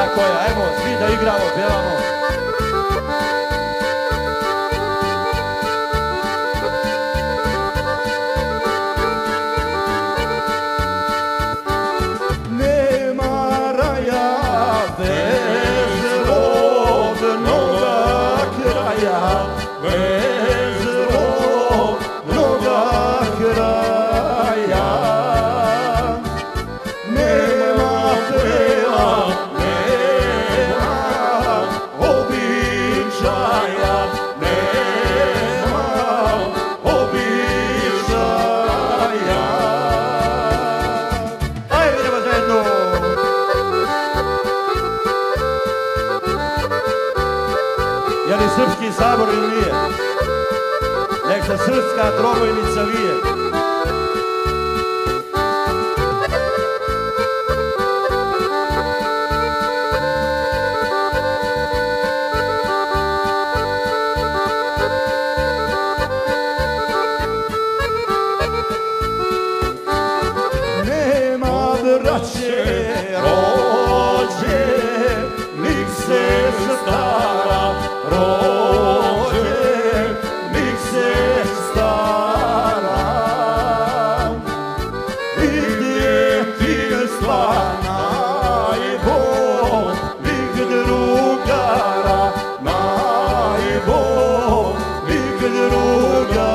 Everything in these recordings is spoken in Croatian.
Tako je, ajmo svi da igramo, pjevamo. Nema raja bez rodnoga kraja, bez rodnoga kraja. Nema tela, nema običaja, nema običaja. Ajde, idemo zajedno! Je li srpski sabor ili nije? Nek se srpska trobojnica lije. Nema braće rođe, nik se stara rođe, nik se stara. I djetinjstva najboljih drugara, najboljih drugara.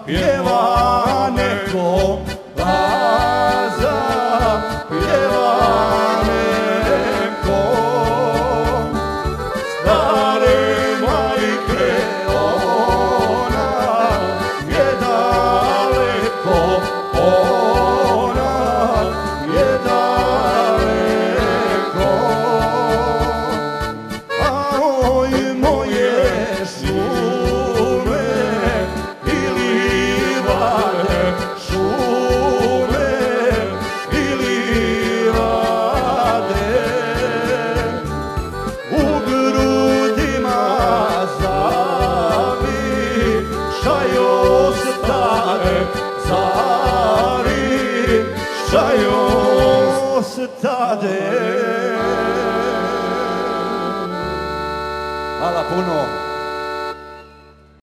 Pjeva neko, pjeva neko. Stare majke, ona je daleko, ona je daleko. A oj moje šume Hvala puno.